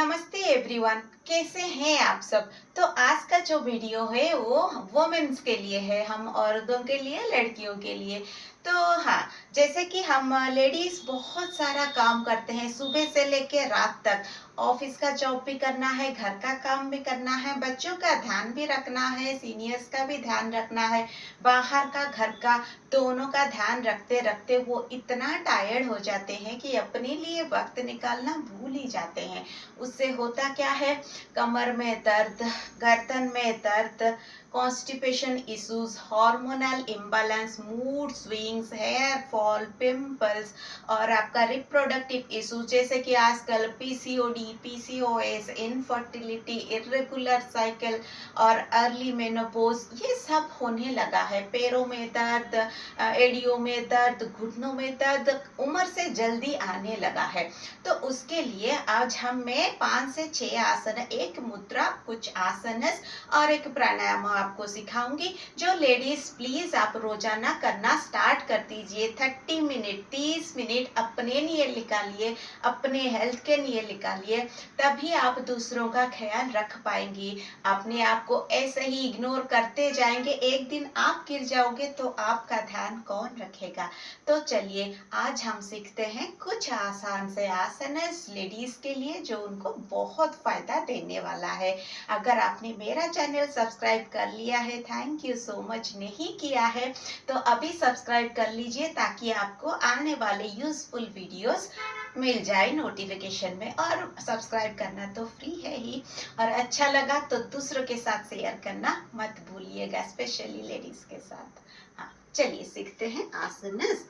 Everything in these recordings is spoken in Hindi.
नमस्ते एवरीवन, कैसे हैं आप सब। तो आज का जो वीडियो है वो वुमेन्स के लिए है, हम औरतों के लिए, लड़कियों के लिए। तो हाँ, जैसे कि हम लेडीज बहुत सारा काम करते हैं, सुबह से लेके रात तक। ऑफिस का जॉब भी करना है, घर का काम भी करना है, बच्चों का ध्यान भी रखना है, सीनियर्स का भी ध्यान रखना है, बाहर का घर का, दोनों का ध्यान रखते रखते वो इतना टायर्ड हो जाते हैं कि अपने लिए वक्त निकालना भूल ही जाते हैं। उससे होता क्या है, कमर में दर्द, गर्दन में दर्द, constipation issues, hormonal imbalance, mood swings, hair fall, pimples और आपका रिप्रोडक्टिव इश्यूज जैसे कि आजकल PCOD, PCOS, infertility, irregular cycle और अर्ली मेनोपॉज, ये सब होने लगा है। पैरों में दर्द, एड़ियों में दर्द, घुटनों में दर्द उम्र से जल्दी आने लगा है। तो उसके लिए आज हम मैं 5 से 6 आसन, एक मुद्रा, कुछ आसन और एक प्राणायाम आपको सिखाऊंगी, जो लेडीज प्लीज आप रोजाना करना स्टार्ट कर दीजिए। 30 मिनट, 30 मिनट अपने लिए निकालिए, अपने हेल्थ के लिए निकालिए, तभी आप दूसरों का ख्याल रख पाएंगी। अपने आप को ऐसे ही इग्नोर करते जाएंगे, एक दिन आप गिर जाओगे तो आपका ध्यान कौन रखेगा। तो चलिए आज हम सीखते हैं कुछ आसान से आसन लेडीज के लिए, जो उनको बहुत फायदा देने वाला है। अगर आपने मेरा चैनल सब्सक्राइब कर लिया है, थैंक यू सो मच। नहीं किया है तो अभी सब्सक्राइब कर लीजिए, ताकि आपको आने वाले यूजफुल वीडियोस मिल जाए नोटिफिकेशन में। और सब्सक्राइब करना तो फ्री है ही, और अच्छा लगा तो दूसरों के साथ शेयर करना मत भूलिएगा, स्पेशली लेडीज के साथ। हाँ, चलिए सीखते हैं आसन।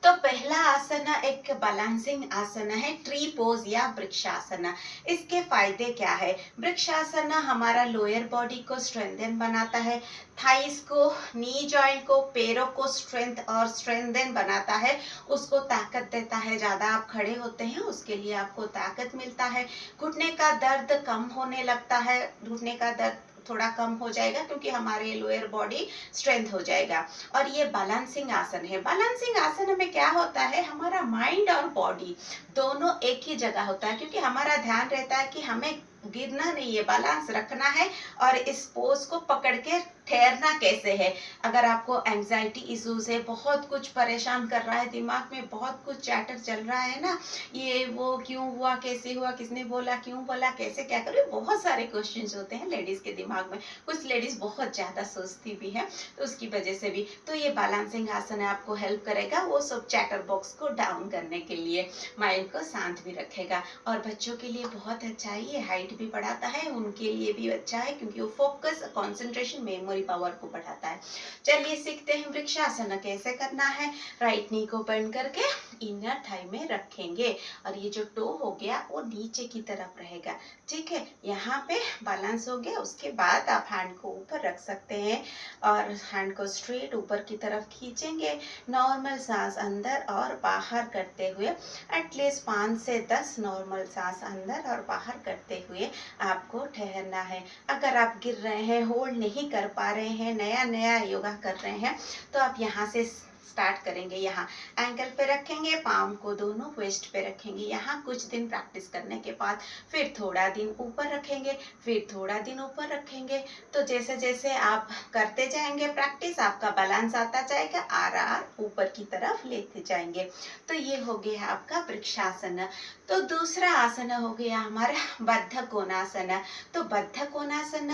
तो पहला आसन एक बैलेंसिंग आसन है, ट्री पोज या वृक्षासन। इसके फायदे क्या है। वृक्षासन हमारा लोअर बॉडी को स्ट्रेंथन बनाता है, थाइस को, नी जॉइंट को, पैरों को स्ट्रेंथ और स्ट्रेंथन बनाता है, उसको ताकत देता है। ज्यादा आप खड़े होते हैं उसके लिए आपको ताकत मिलता है। घुटने का दर्द कम होने लगता है, घुटने का दर्द थोड़ा कम हो जाएगा क्योंकि हमारे लोअर बॉडी स्ट्रेंथ हो जाएगा। और ये बैलेंसिंग आसन है। बैलेंसिंग आसन में क्या होता है, हमारा माइंड और बॉडी दोनों एक ही जगह होता है, क्योंकि हमारा ध्यान रहता है कि हमें गिरना नहीं है, बैलेंस रखना है और इस पोज को पकड़ के ठहरना कैसे है। अगर आपको एंजाइटी इश्यूज है, बहुत कुछ परेशान कर रहा है, दिमाग में बहुत कुछ चैटर चल रहा है ना, ये वो क्यों हुआ, कैसे हुआ, किसने बोला, क्यों बोला, कैसे क्या करें, बहुत सारे क्वेश्चंस होते हैं लेडीज के दिमाग में। कुछ लेडीज बहुत ज्यादा सोचती भी है, तो उसकी वजह से भी तो ये बैलेंसिंग आसन आपको हेल्प करेगा, वो सब चैटर बॉक्स को डाउन करने के लिए, माइंड को शांत भी रखेगा। और बच्चों के लिए बहुत अच्छा है, ये हाइट भी बढ़ाता है, उनके लिए भी अच्छा है, क्योंकि वो फोकस, कंसंट्रेशन, मेमोरी पावर को बढ़ाता है। चलिए सीखते हैं वृक्षासन कैसे करना है। राइट नी को बेंड करके इनर थाई में रखेंगे, और ये जो टो हो गया वो नीचे की तरफ रहेगा। ठीक है, यहाँ पे बैलेंस हो गया। उसके बाद आप हैंड को ऊपर रख सकते हैं और हैंड को स्ट्रेट ऊपर की तरफ खींचेंगे। नॉर्मल सांस अंदर और बाहर करते हुए, एटलीस्ट 5 से 10 नॉर्मल सांस अंदर और बाहर करते हुए आपको ठहरना है। अगर आप गिर रहे हैं, होल्ड नहीं कर पा रहे हैं, नया नया योगा कर रहे हैं, तो आप यहाँ से स्टार्ट करेंगे। यहाँ एंकल पे रखेंगे, पाम को दोनों वेस्ट पे रखेंगे। यहाँ कुछ दिन प्रैक्टिस करने के बाद फिर थोड़ा दिन ऊपर रखेंगे, फिर थोड़ा दिन ऊपर रखेंगे। तो जैसे जैसे आप करते जाएंगे प्रैक्टिस, आपका बैलेंस आता जाएगा, आर ऊपर की तरफ लेते जाएंगे। तो ये हो गया आपका वृक्षासन। तो दूसरा आसन हो गया हमारा बद्ध कोणासन। तो बद्ध कोणासन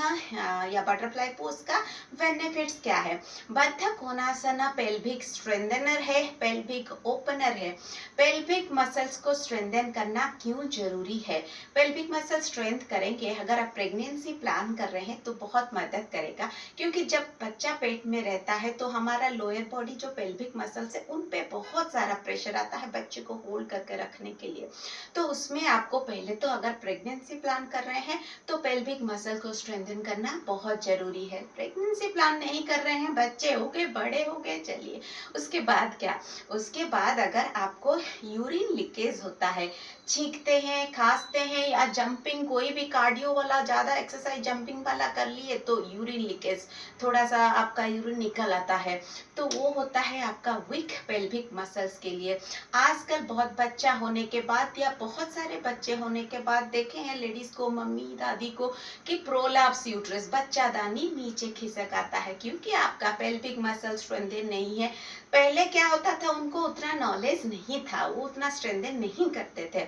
या बटरफ्लाई पोज का बेनिफिट्स क्या है। बद्ध कोणासन पेल्विक स्ट्रेंथनर है, पेल्विक ओपनर है। पेल्विक मसल्स को स्ट्रेंथन करना क्यों जरूरी है। पेल्विक मसल स्ट्रेंथ करेंगे, अगर आप प्रेगनेंसी प्लान कर रहे हैं तो बहुत मदद करेगा, क्योंकि जब बच्चा पेट में रहता है तो हमारा लोअर बॉडी जो पेल्विक मसल्स है उन पे बहुत सारा प्रेशर आता है बच्चे को होल्ड करके रखने के लिए। तो उसमें आपको पहले तो, अगर प्रेगनेंसी प्लान कर रहे हैं तो पेल्विक मसल को स्ट्रेंथन करना बहुत जरूरी है। प्रेगनेंसी प्लान नहीं कर रहे हैं, बच्चे हो गए, बड़े हो गए, चलिए उसके बाद क्या, उसके बाद अगर आपको यूरिन लीकेज होता है, छींकते हैं, खांसते हैं या जंपिंग, कोई भी कार्डियो वाला ज्यादा एक्सरसाइज जंपिंग वाला कर लिए तो यूरिन लीकेज, थोड़ा सा आपका यूरिन निकल आता है, तो वो होता है आपका वीक पेल्विक मसल्स के लिए। आजकल बहुत बच्चा होने के बाद या बहुत सारे बच्चे होने के बाद देखे हैं लेडीज को, मम्मी दादी को, कि प्रोलैप्स यूट्रस, बच्चादानी नीचे खिसक आता है क्योंकि आपका पेल्विक मसल स्ट्रेंथन नहीं है। पहले क्या होता था, उनको उतना नॉलेज नहीं था, वो उतना स्ट्रेंथन नहीं करते थे।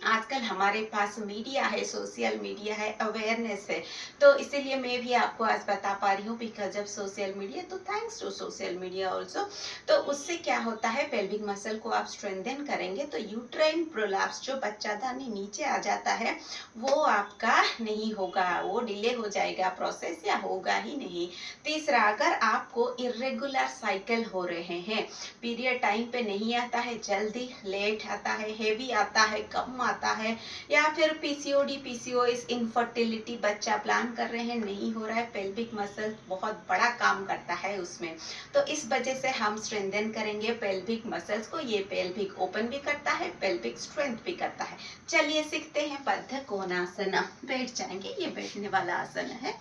आजकल हमारे पास मीडिया है, सोशल मीडिया है, अवेयरनेस है, तो इसीलिए मैं भी आपको आज बता पा रही हूँ बिकॉज ऑफ सोशल मीडिया, तो thanks to social media also. तो उससे क्या होता है, पेल्विक मसल को आप स्ट्रेंथन करेंगे तो यूट्राइन प्रोलैप्स, जो बच्चादानी नीचे आ जाता है, वो आपका नहीं होगा, वो डिले हो जाएगा प्रोसेस या होगा ही नहीं। तीसरा, अगर आपको इरेगुलर साइकिल हो रहे हैं, पीरियड टाइम पे नहीं आता है, जल्दी लेट आता है, हेवी आता है, कम आता है, या फिर पीसीओडी पीसीओएस इनफर्टिलिटी, बच्चा प्लान कर रहे हैं नहीं हो रहा है, पेल्विक मसल बहुत बड़ा काम करता है उसमें। तो इस वजह से हम स्ट्रेंथन करेंगे पेल्विक मसल्स को। ये पेल्विक ओपन भी करता है, पेल्विक स्ट्रेंथ भी करता है। चलिए सीखते हैं बद्ध कोणासन। बैठ जाएंगे, ये बैठने वाला आसन है,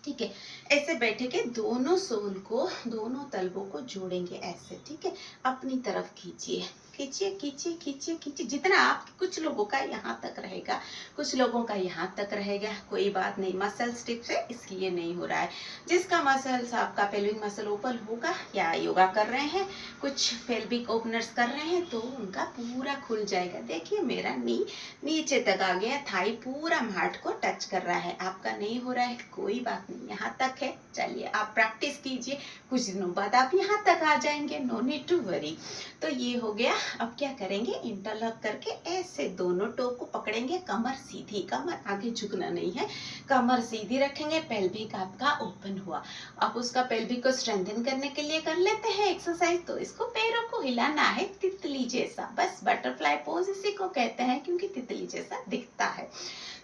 ठीक है। ऐसे बैठे के दोनों सोल को, दोनों तलवों को जोड़ेंगे ऐसे, ठीक है। अपनी तरफ खींचिए, खींचिए खींचिए खींचिए खींचिए, जितना आप, कुछ लोगों का यहाँ तक रहेगा, कुछ लोगों का यहाँ तक रहेगा, कोई बात नहीं, मसल स्टिफ है इसलिए नहीं हो रहा है। जिसका मसल्स, आपका पेल्विक मसल ओपन होगा या योगा कर रहे हैं, कुछ पेल्विक ओपनर्स कर रहे हैं, तो उनका पूरा खुल जाएगा। देखिए मेरा नी नीचे तक आ गया, थाई पूरा मैट को टच कर रहा है, आपका नहीं हो रहा है, कोई बात नहीं, यहाँ तक है। चलिए आप प्रैक्टिस कीजिए, कुछ दिनों बाद आप यहाँ तक आ जाएंगे, नो नीड टू वरी। तो ये हो गया। अब क्या करेंगे, इंटरलॉक करके ऐसे दोनों टो को पकड़ेंगे, कमर सीधी, कमर आगे झुकना नहीं है, कमर सीधी रखेंगे, पेल्विक आपका ओपन हुआ। अब उसका पेल्विक को स्ट्रेंथन करने के लिए कर लेते हैं एक्सरसाइज। तो इसको पैरों को हिलाना है तितली जैसा, बस बटरफ्लाई पोज इसी को कहते हैं क्योंकि तितली जैसा दिखता है।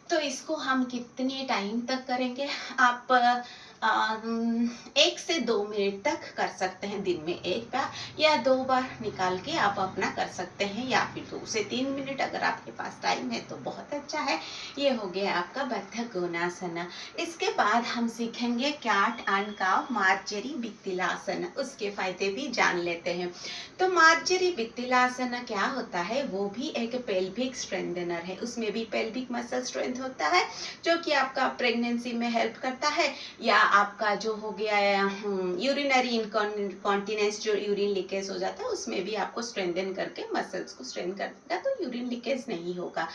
तो इसको हम कितने टाइम तक करेंगे, आप 1 से 2 मिनट तक कर सकते हैं, दिन में 1 बार या 2 बार निकाल के आप अपना कर सकते हैं, या फिर 2 से 3 मिनट अगर आपके पास टाइम है तो बहुत अच्छा है। ये हो गया आपका बद्ध कोणासन। इसके बाद हम सीखेंगे कैट एंड काव मार्जरी भित्तिलासन, उसके फायदे भी जान लेते हैं। तो मार्जरी भित्तिलासन क्या होता है, वो भी एक पेल्विक स्ट्रेंथनर है, उसमें भी पेल्विक मसल स्ट्रेंथ होता है, जो कि आपका प्रेगनेंसी में हेल्प करता है, या आपका जो हो गया यूरिनरी इनकॉन्टिनेंस, जो यूरिन लीकेज हो जाता है, उसमें भी आपको स्ट्रेंथन करके मसल्स को स्ट्रेंथ कर देगा, तो यूरिन लीकेज नहीं होगा।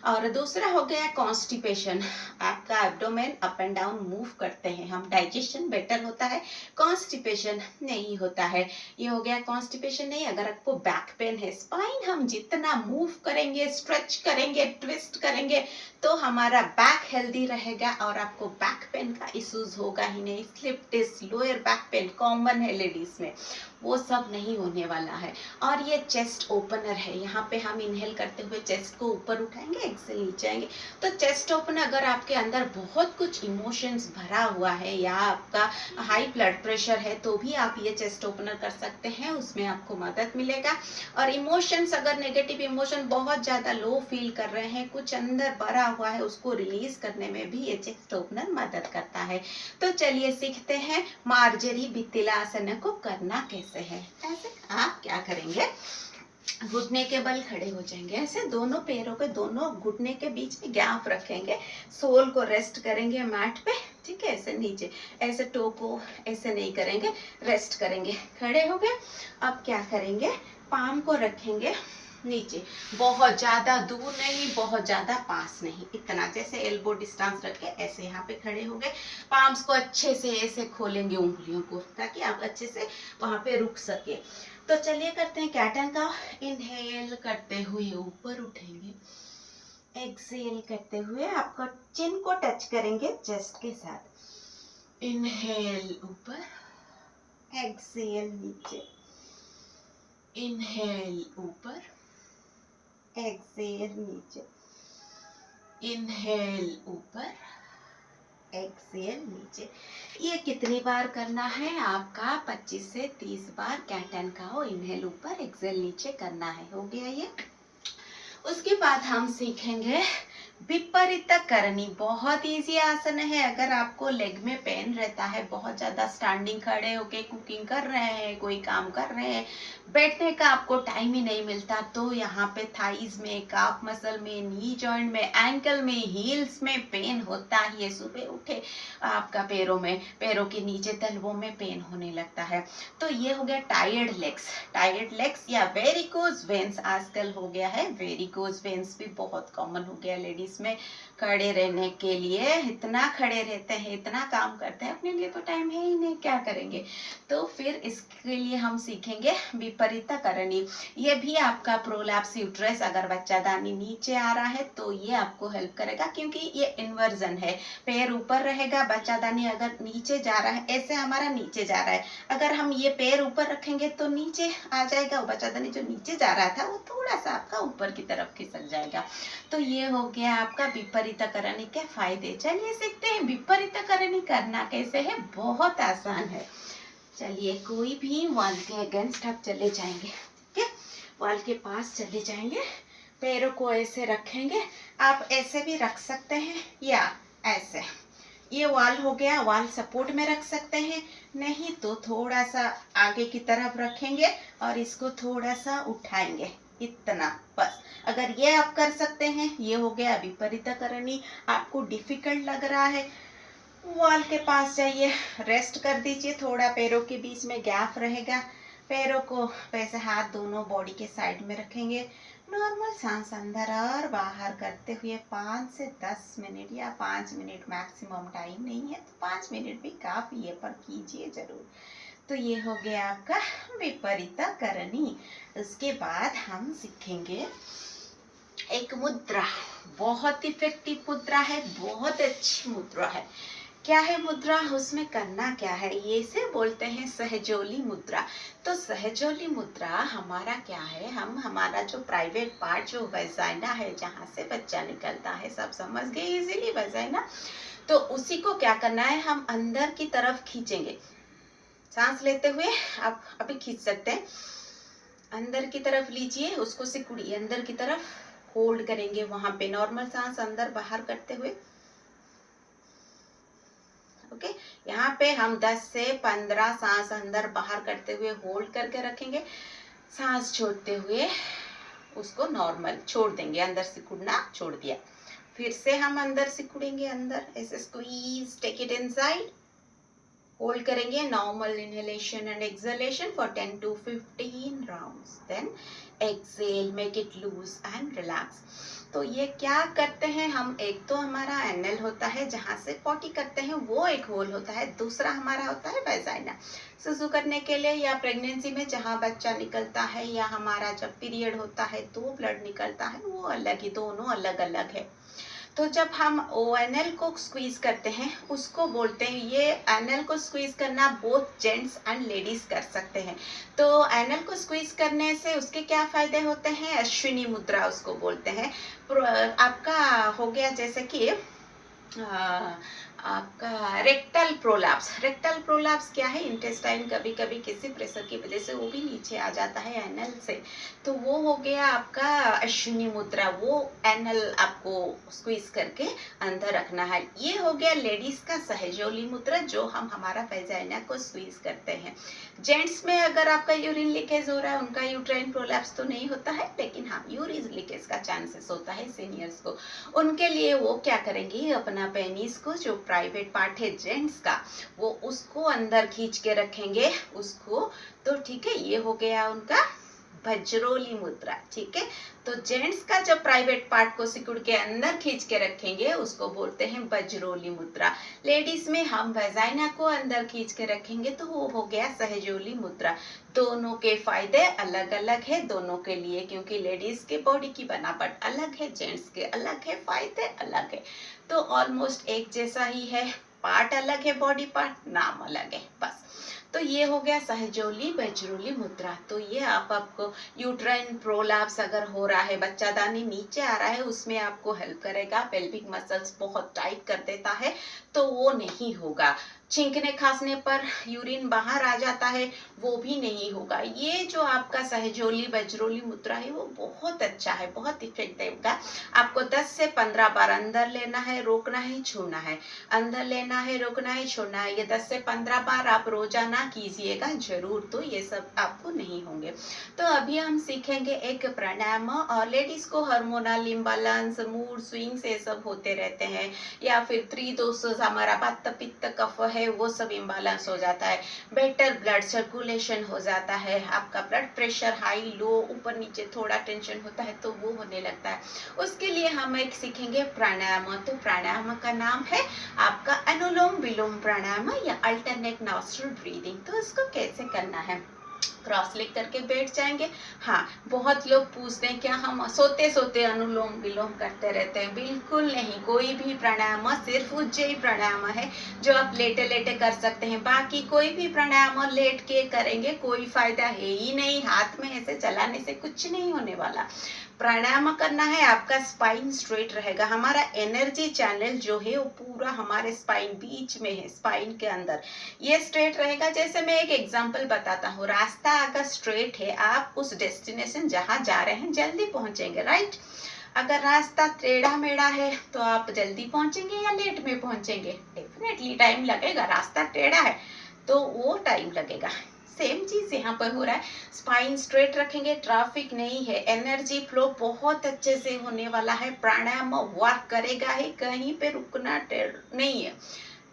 और दूसरा हो गया कॉन्स्टिपेशन, आपका abdomen up and down move करते हैं हम, डाइजेशन बेटर होता है, कॉन्स्टिपेशन नहीं होता है। ये हो गया कॉन्स्टिपेशन नहीं। अगर आपको बैक पेन है, स्पाइन हम जितना मूव करेंगे, स्ट्रेच करेंगे, ट्विस्ट करेंगे, तो हमारा बैक हेल्दी रहेगा और आपको बैक पेन का इश्यूज होगा ही नहीं। Slip disc, lower back pain common है लेडीज में, वो सब नहीं होने वाला है। और ये चेस्ट ओपनर है, यहाँ पे हम इनहेल करते हुए चेस्ट को ऊपर उठाएंगे, एक्सेल नीचे आएंगे। तो चेस्ट ओपनर, अगर आपके अंदर बहुत कुछ इमोशंस भरा हुआ है या आपका हाई ब्लड प्रेशर है, तो भी आप ये चेस्ट ओपनर कर सकते हैं, उसमें आपको मदद मिलेगा। और इमोशंस, अगर नेगेटिव इमोशन बहुत ज्यादा लो फील कर रहे हैं, कुछ अंदर भरा हुआ है, उसको रिलीज करने में भी ये चेस्ट ओपनर मदद करता है। तो चलिए सीखते हैं मार्जरी भित्तिलासन को करना कैसे है। ऐसे आप क्या करेंगे, घुटने के बल खड़े हो जाएंगे, ऐसे दोनों पैरों पे, दोनों घुटने के बीच में गैप रखेंगे, सोल को रेस्ट करेंगे मैट पे, ठीक है, ऐसे नीचे, ऐसे टो को ऐसे नहीं करेंगे, रेस्ट करेंगे, खड़े हो गए। अब क्या करेंगे, पाम को रखेंगे नीचे, बहुत ज्यादा दूर नहीं, बहुत ज्यादा पास नहीं, इतना, जैसे एल्बो डिस्टेंस रखे ऐसे यहाँ पे खड़े हो गए। पाम्स को अच्छे से ऐसे खोलेंगे उंगलियों को, ताकि आप अच्छे से वहां पे रुक सके। तो चलिए करते हैं कैट एंड काव। इनहेल करते हुए ऊपर उठेंगे, एक्सेल करते हुए आपको चिन को टच करेंगे चेस्ट के साथ। इनहेल ऊपर, एक्सेल नीचे, इनहेल ऊपर, एक्सेल नीचे, इनहेल ऊपर, एक्सेल नीचे। ये कितनी बार करना है आपका? 25 से 30 बार कैट एंड काउ, इनहेल ऊपर, एक्सेल नीचे करना है। हो गया ये। उसके बाद हम सीखेंगे विपरीत करनी। बहुत इजी आसन है। अगर आपको लेग में पेन रहता है, बहुत ज्यादा स्टैंडिंग खड़े होके कुकिंग कर रहे हैं, कोई काम कर रहे हैं, बैठने का आपको टाइम ही नहीं मिलता, तो यहाँ पे थाइज में, काफ मसल में, नी जॉइंट में, एंकल में, हील्स में पेन होता ही है। सुबह उठे आपका पैरों में, पैरों के नीचे तलवों में पेन होने लगता है। तो ये हो गया टायर्ड लेग्स। टायर्ड लेग्स या वेरिकोज वेन्स आजकल हो गया है। वेरिकोज वेन्स भी बहुत कॉमन हो गया लेडीज में। खड़े रहने के लिए इतना खड़े रहते हैं, इतना काम करते हैं, अपने लिए तो टाइम है ही नहीं, क्या करेंगे। तो फिर इसके लिए हम सीखेंगे विपरीत करनी। ये भी आपका प्रोलैप्स यूट्रस, अगर बच्चादानी नीचे आ रहा है तो ये आपको हेल्प करेगा, क्योंकि ये इन्वर्जन है। पैर ऊपर रहेगा, बच्चादानी अगर नीचे जा रहा है, ऐसे हमारा नीचे जा रहा है, अगर हम ये पैर ऊपर रखेंगे तो नीचे आ जाएगा। बच्चादानी जो नीचे जा रहा था वो थोड़ा सा आपका ऊपर की तरफ खिसक जाएगा। तो ये हो गया आपका विपरीत करनी के फायदे। चलिए सीखते हैं विपरीत करनी करना कैसे है। बहुत आसान है। चलिए, कोई भी वॉल के अगेंस्ट आप चले जाएंगे, ठीक है, वॉल के पास चले जाएंगे, पैरों को ऐसे रखेंगे। आप ऐसे भी रख सकते हैं या ऐसे। ये वॉल हो गया, वॉल सपोर्ट में रख सकते हैं, नहीं तो थोड़ा सा आगे की तरफ रखेंगे और इसको थोड़ा सा उठाएंगे, इतना बस। अगर ये आप कर सकते हैं, ये हो गया विपरीत करनी। आपको डिफिकल्ट लग रहा है, वॉल के पास जाइए, रेस्ट कर दीजिए, थोड़ा पैरों के बीच में गैप रहेगा। पैरों को वैसे हाथ दोनों बॉडी के साइड में रखेंगे। नॉर्मल सांस अंदर और बाहर करते हुए 5 से 10 मिनट या 5 मिनट मैक्सिमम, टाइम नहीं है तो 5 मिनट भी काफी है, पर कीजिए जरूर। तो ये हो गया आपका विपरीत करनी। उसके बाद हम सीखेंगे एक मुद्रा। बहुत इफेक्टिव मुद्रा है, बहुत अच्छी मुद्रा है। क्या है मुद्रा? उसमें करना क्या है, ये से बोलते हैं सहजोली मुद्रा। तो सहजोली मुद्रा हमारा क्या है, हम हमारा जो प्राइवेट पार्ट, जो वजाइना है, जहाँ से बच्चा निकलता है, सब समझ गए इजीली, वजाइना। तो उसी को क्या करना है, हम अंदर की तरफ खींचेंगे। सांस लेते हुए आप अभी खींच सकते हैं, अंदर की तरफ लीजिए, उसको सिकुड़िए, अंदर की तरफ होल्ड करेंगे। वहां पे नॉर्मल सांस अंदर बाहर करते हुए, ओके। यहाँ पे हम 10 से 15 सांस अंदर बाहर करते हुए होल्ड करके रखेंगे। सांस छोड़ते हुए उसको नॉर्मल छोड़ देंगे, अंदर सिकुड़ना छोड़ दिया। फिर से हम अंदर सिकुड़ेंगे, अंदर ऐसे squeeze, take it inside, hold करेंगे। Normal inhalation and exhalation for 10 to 15 rounds, then exhale, make it loose and relax. तो ये क्या करते हैं हम, एक तो हमारा एनएल होता है जहां से पॉटी करते हैं, वो एक होल होता है। दूसरा हमारा होता है वैजाइना, सुसु करने के लिए या प्रेगनेंसी में जहां बच्चा निकलता है, या हमारा जब पीरियड होता है तो ब्लड निकलता है, वो अलग ही, दोनों अलग अलग है। तो जब हम ओएनएल को स्क्वीज करते हैं, उसको बोलते हैं, ये एनएल को स्क्वीज करना बोथ जेंट्स एंड लेडीज कर सकते हैं। तो एनएल को स्क्वीज करने से उसके क्या फायदे होते हैं, अश्विनी मुद्रा उसको बोलते हैं। आपका हो गया जैसे कि आपका रेक्टल प्रोलैप्स। रेक्टल प्रोलैप्स क्या है, इंटेस्टाइन कभी कभी किसी प्रेशर की वजह से वो भी नीचे आ जाता है एनल से, तो वो हो गया आपका अश्विनी मुद्रा। वो एनल आपको स्क्वीज करके अंदर रखना है। ये हो गया लेडीज का सहजोली मुद्रा, जो हम हमारा वैजाइना को स्क्वीज करते हैं। जेंट्स में अगर आपका यूरिन लीकेज हो रहा है, उनका यूट्राइन प्रोलैप्स तो नहीं होता है, लेकिन हाँ यूरिन लीकेज का चांसेस होता है सीनियर्स को। उनके लिए वो क्या करेंगे, अपना पेनिस को, जो प्राइवेट पार्ट है जेंट्स का, वो उसको अंदर खींच के रखेंगे उसको। तो ठीक है, ये हो गया उनका वज्रोली मुद्रा, ठीक है। तो जेंट्स का जब प्राइवेट पार्ट को सिकुड़ के अंदर खींच के रखेंगे, उसको बोलते हैं वज्रोली मुद्रा। लेडीज में हम वजाइना को अंदर खींच के रखेंगे, तो वो हो गया सहजोली मुद्रा। दोनों के फायदे अलग अलग है दोनों के लिए, क्योंकि लेडीज के बॉडी की बनावट अलग है, जेंट्स के अलग है, फायदे अलग है। तो ऑलमोस्ट एक जैसा ही है, पार्ट अलग है, बॉडी पार्ट, नाम अलग है, बस। तो ये हो गया सहजोली बैजरूली मुद्रा। तो ये आपको यूट्राइन प्रोलैप्स अगर हो रहा है, बच्चादानी नीचे आ रहा है, उसमें आपको हेल्प करेगा। पेल्विक मसल्स बहुत टाइट कर देता है तो वो नहीं होगा। छींकने खांसने पर यूरिन बाहर आ जाता है, वो भी नहीं होगा। ये जो आपका सहजोली बैजरूली मुद्रा है वो बहुत अच्छा है, बहुत इफेक्टिव का। आपको 10 से 15 बार अंदर लेना है, रोकना है, छोड़ना है, अंदर लेना है, रोकना है, छोड़ना है। ये 10 से 15 बार आप रोजाना कीजिएगा जरूर, तो ये सब आपको नहीं होंगे। तो अभी हम सीखेंगे एक प्राणायाम। और लेडीज को हार्मोनल इम्बैलेंस, मूड स्विंग्स ये सब होते रहते हैं, या फिर त्रिदोष, हमारा वात पित्त कफ है वो सब इम्बैलेंस हो जाता है, बेटर ब्लड सर्कुलेशन हो जाता है, आपका ब्लड प्रेशर हाई लो, ऊपर नीचे थोड़ा टेंशन होता है तो वो होने लगता है। उसके लिए हम एक सीखेंगे प्राणायाम। तो प्राणायाम का नाम है आपका अनुलोम विलोम प्राणायाम या अल्टरनेट नॉस्ट्रल ब्रीदिंग। तो इसको कैसे करना है, क्रॉस लेग करके बैठ जाएंगे। हाँ, बहुत लोग पूछते हैं क्या हम सोते सोते अनुलोम विलोम करते रहते हैं? बिल्कुल नहीं, कोई भी प्राणायाम सिर्फ उज्जयी प्राणायाम है जो आप लेटे लेटे कर सकते हैं। बाकी कोई भी प्राणायाम लेट के करेंगे कोई फायदा है ही नहीं, हाथ में ऐसे चलाने से कुछ नहीं होने वाला। प्राणायाम करना है, आपका स्पाइन स्ट्रेट रहेगा। हमारा एनर्जी चैनल जो है वो पूरा हमारे स्पाइन बीच में है, स्पाइन के अंदर ये स्ट्रेट रहेगा। जैसे मैं एक एग्जांपल बताता हूँ, रास्ता अगर स्ट्रेट है, आप उस डेस्टिनेशन जहाँ जा रहे हैं जल्दी पहुंचेंगे, राइट। अगर रास्ता टेढ़ा मेढ़ा है तो आप जल्दी पहुंचेंगे या लेट में पहुंचेंगे? डेफिनेटली टाइम लगेगा। रास्ता टेढ़ा है तो वो टाइम लगेगा। सेम चीज यहाँ पर हो रहा है। स्पाइन स्ट्रेट रखेंगे, ट्रैफिक नहीं है, एनर्जी फ्लो बहुत अच्छे से होने वाला है। प्राणायाम वर्क करेगा ही, कहीं पे रुकना नहीं है।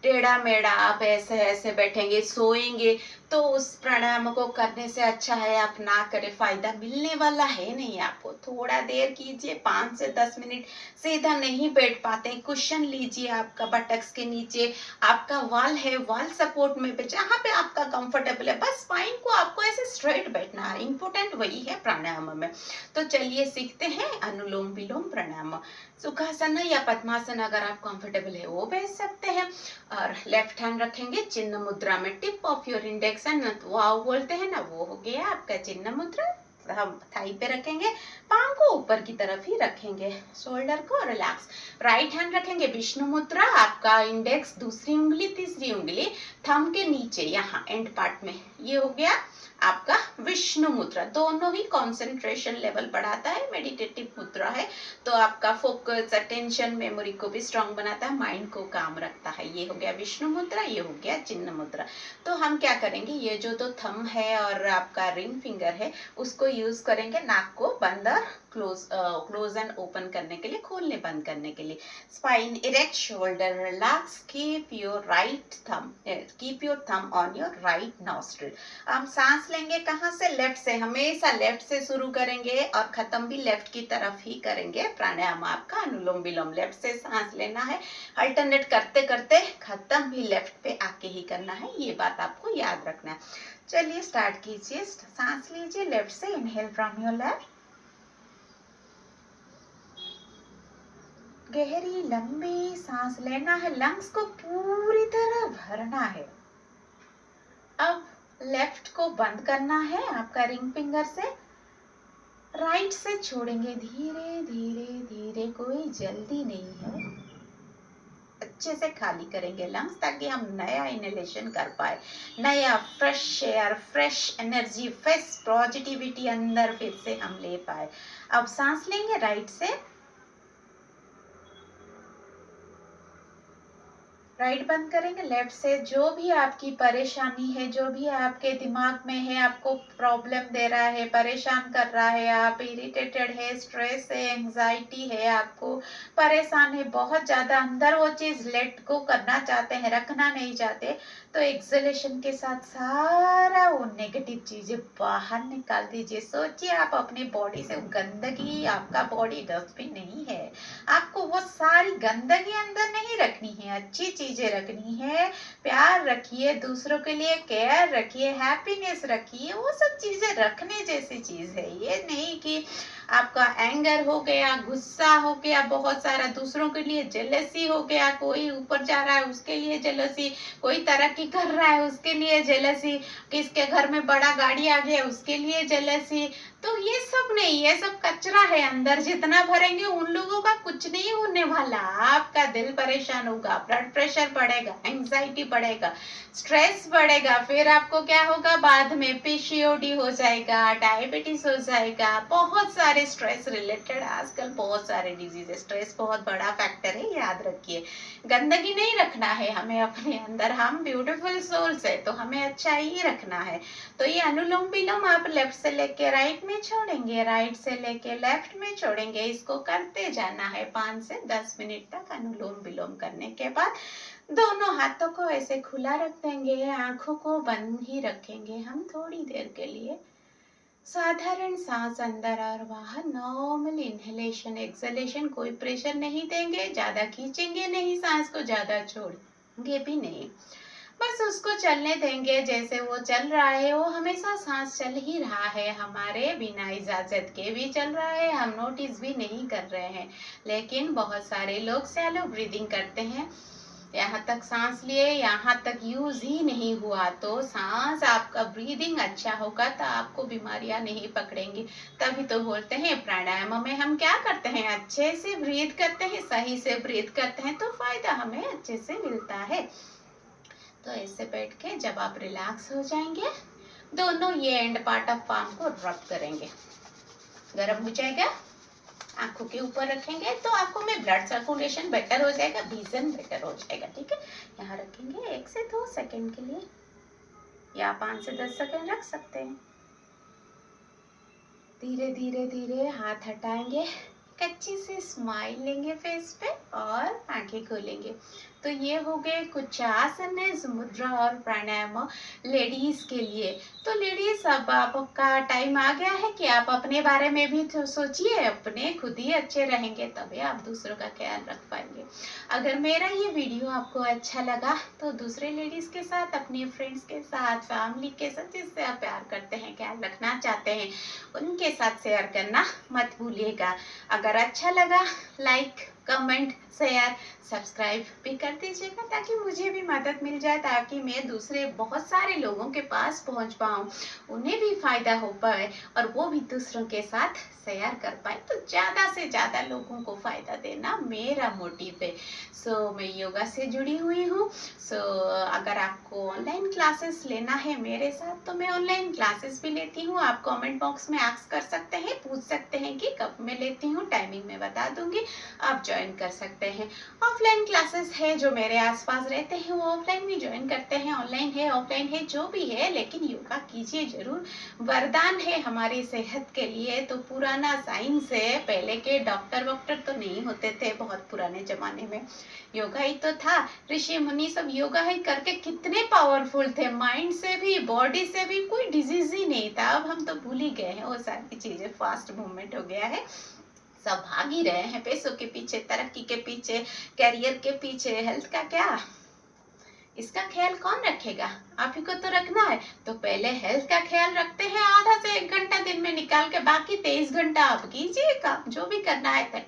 टेढ़ा मेढ़ा आप ऐसे ऐसे बैठेंगे, सोएंगे, तो उस प्राणायाम को करने से अच्छा है आप ना करें, फायदा मिलने वाला है नहीं आपको। थोड़ा देर कीजिए, 5 से 10 मिनट। सीधा नहीं बैठ पाते, कुशन लीजिए आपका बटक्स के नीचे, आपका वाल है, वाल सपोर्ट में जहाँ पे आपका कंफर्टेबल है, बस स्पाइन को आपको ऐसे स्ट्रेट बैठना है। इंपॉर्टेंट वही है प्राणायाम में। तो चलिए सीखते हैं अनुलोम विलोम प्राणायाम। सुखासन या पद्मासन अगर आप कंफर्टेबल है वो बैठ सकते हैं। और लेफ्ट हैंड रखेंगे चिन्ह मुद्रा में, tip of your index and वाव बोलते हैं ना, वो हो गया आपका चिन्ह मुद्रा। हम थाई पे रखेंगे, पाम को ऊपर की तरफ ही रखेंगे, शोल्डर को रिलैक्स। राइट हैंड रखेंगे विष्णु मुद्रा, आपका इंडेक्स दूसरी उंगली तीसरी उंगली थंब के नीचे यहाँ एंड पार्ट में, ये हो गया आपका विष्णु मुद्रा। दोनों ही कंसंट्रेशन लेवल बढ़ाता है, मेडिटेटिव मुद्रा है, तो आपका फोकस, अटेंशन, मेमोरी को भी स्ट्रांग बनाता है, माइंड को काम रखता है। ये हो गया विष्णु मुद्रा, ये हो गया चिन्ह मुद्रा। तो हम क्या करेंगे, ये जो दो थंब है और आपका रिंग फिंगर है उसको यूज करेंगे नाक को बंद और क्लोज एंड ओपन करने के लिए, खोलने बंद करने के लिए। Spine erect, shoulder relax, keep your thumb on your right nostril. हम सांस लेंगे कहाँ से, लेफ्ट से, हमेशा लेफ्ट से शुरू करेंगे और खत्म भी लेफ्ट की तरफ ही करेंगे। प्राणायाम आपका अनुलोम विलोम, लेफ्ट से सांस लेना है, अल्टरनेट करते करते खत्म भी लेफ्ट पे आके ही करना है, ये बात आपको याद रखना है। चलिए स्टार्ट कीजिए, सांस लीजिए लेफ्ट से, इनहेल फ्रॉम योर लेफ्ट, गहरी लंबी सांस लेना है, लंग्स को पूरी तरह भरना है। अब लेफ्ट को बंद करना है आपका रिंग फिंगर से, राइट से छोड़ेंगे धीरे धीरे धीरे, कोई जल्दी नहीं है। अच्छे से खाली करेंगे लंग्स ताकि हम नया इनहेलेशन कर पाए, नया fresh air, fresh energy, fresh positivity अंदर फिर से हम ले पाए। अब सांस लेंगे राइट से, राइट बंद करेंगे, लेफ्ट से जो भी आपकी परेशानी है, जो भी आपके दिमाग में है, आपको प्रॉब्लम दे रहा है, परेशान कर रहा है, आप इरिटेटेड है, स्ट्रेस है, एंजाइटी है, आपको परेशान है बहुत ज्यादा, अंदर वो चीज लेट गो करना चाहते हैं, रखना नहीं चाहते, तो एक्सलेशन के साथ सारा वो नेगेटिव चीजें बाहर निकाल दीजिए। सोचिए आप अपनी बॉडी से गंदगी, आपका बॉडी डस्टबिन नहीं है, आपको वो सारी गंदगी अंदर नहीं रखनी है, अच्छी चीजें रखनी है। प्यार रखिए, दूसरों के लिए केयर रखिए, हैप्पीनेस रखिए, वो सब चीजें रखने जैसी चीज है। ये नहीं कि आपका एंगर हो गया, गुस्सा हो गया बहुत सारा, दूसरों के लिए जेलसी हो गया, कोई ऊपर जा रहा है उसके लिए जेलसी, कोई तरक्की कर रहा है उसके लिए जेलसी, किसके घर में बड़ा गाड़ी आ गया उसके लिए जेलसी। तो ये सब नहीं, ये सब कचरा है, अंदर जितना भरेंगे उन लोगों का कुछ नहीं होने वाला। आपका दिल परेशान होगा, ब्लड प्रेशर बढ़ेगा, एंजाइटी बढ़ेगा, स्ट्रेस बढ़ेगा, फिर आपको क्या होगा बाद में, पीसीओडी हो जाएगा, डायबिटीज हो जाएगा, बहुत सारे स्ट्रेस रिलेटेड आजकल बहुत सारे डिजीज है। स्ट्रेस बहुत बड़ा फैक्टर है, याद रखिए। गंदगी नहीं रखना है हमें अपने अंदर, हम ब्यूटीफुल सोल्स है तो हमें अच्छा ही रखना है। तो ये अनुलोम विलोम आप लेफ्ट से लेके राइट में छोड़ेंगे, राइट से लेके लेफ्ट में छोड़ेंगे, इसको करते जाना है 5 से 10 मिनट तक। अनुलोम विलोम करने के बाद दोनों हाथों को ऐसे खुला रख देंगे, आंखों को बंद ही रखेंगे हम थोड़ी देर के लिए। साधारण सांस अंदर और बाहर, नॉर्मल इनहेलेशन एक्सहेलेशन, कोई प्रेशर नहीं देंगे, ज्यादा खींचेंगे नहीं सांस को, ज्यादा छोड़ेंगे भी नहीं, बस उसको चलने देंगे जैसे वो चल रहा है। वो हमेशा सांस चल ही रहा है हमारे बिना इजाजत के भी चल रहा है, हम नोटिस भी नहीं कर रहे हैं। लेकिन बहुत सारे लोग शैलो ब्रीदिंग करते हैं, यहाँ तक सांस लिए, यहाँ तक यूज ही नहीं हुआ। तो सांस आपका ब्रीदिंग अच्छा होगा तो आपको बीमारियां नहीं पकड़ेंगी। तभी तो बोलते हैं प्राणायाम में हम क्या करते हैं, अच्छे से ब्रीथ करते हैं, सही से ब्रीथ करते हैं तो फायदा हमें अच्छे से मिलता है। तो ऐसे बैठ के जब आप रिलैक्स हो जाएंगे, दोनों ये एंड पार्ट ऑफ पाम को रब करेंगे, गर्म हो जाएगा, आंखों के ऊपर रखेंगे तो आंखों में ब्लड सर्कुलेशन बेटर हो जाएगा, विजन बेटर हो जाएगा। ठीक है, यहाँ रखेंगे 1 से 2 सेकंड के लिए या 5 से 10 सेकंड रख सकते हैं। धीरे धीरे धीरे हाथ हटाएंगे, कच्ची सी स्माइल लेंगे फेस पे और आंखें खोलेंगे। तो ये हो गए कुछ आसन मुद्रा और प्राणायाम लेडीज के लिए। तो लेडीज अब आपका टाइम आ गया है कि आप अपने बारे में भी तो सोचिए, अपने खुद ही अच्छे रहेंगे तभी आप दूसरों का ख्याल रख पाएंगे। अगर मेरा ये वीडियो आपको अच्छा लगा तो दूसरे लेडीज के साथ, अपनी फ्रेंड्स के साथ, फैमिली के साथ, जिससे आप प्यार करते हैं, ख्याल रखना चाहते हैं, उनके साथ शेयर करना मत भूलिएगा। अगर अच्छा लगा लाइक, कमेंट, शेयर, सब्सक्राइब भी कर दीजिएगा ताकि मुझे भी मदद मिल जाए, ताकि मैं दूसरे बहुत सारे लोगों के पास पहुंच पाऊं, उन्हें भी फायदा हो पाए और वो भी दूसरों के साथ शेयर कर पाए। तो ज्यादा से ज्यादा लोगों को फायदा देना मेरा मोटिव है। मैं योगा से जुड़ी हुई हूँ। अगर आपको ऑनलाइन क्लासेस लेना है मेरे साथ तो मैं ऑनलाइन क्लासेस भी लेती हूँ। आप कमेंट बॉक्स में आस्क कर सकते हैं, पूछ सकते हैं कि कब मैं लेती हूँ, टाइमिंग में बता दूंगी, आप ज्वाइन कर सकते हैं। ऑफलाइन क्लासेस है, जो मेरे आसपास रहते हैं वो ऑफलाइन भी ज्वाइन करते हैं, ऑनलाइन है ऑफलाइन है जो भी है, लेकिन योगा कीजिए जरूर, वरदान है हमारी सेहत के लिए। तो पुराना साइंस है, पहले के डॉक्टर वॉक्टर तो नहीं होते थे, बहुत पुराने जमाने में योगा ही तो था, ऋषि मुनि सब योगा ही करके कितने पावरफुल थे, माइंड से भी बॉडी से भी, कोई डिजीज ही नहीं था। अब हम तो भूल ही गए हैं वो सारी चीजें, फास्ट मूवमेंट हो गया है, सब भाग ही रहे हैं पैसों के पीछे, तरक्की के पीछे, कैरियर के पीछे। हेल्थ का क्या, इसका ख्याल कौन रखेगा, आप ही को तो रखना है। तो पहले हेल्थ का ख्याल रखते हैं, आधा से 1 घंटा दिन में निकाल के, बाकी 23 घंटा आप कीजिए काम जो भी करना है,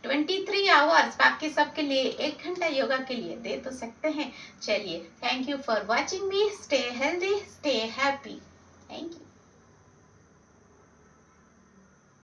23 आवर्स बाकी सबके लिए 1 घंटा योगा के लिए दे तो सकते हैं। चलिए, thank you for watching me, stay healthy, stay happy.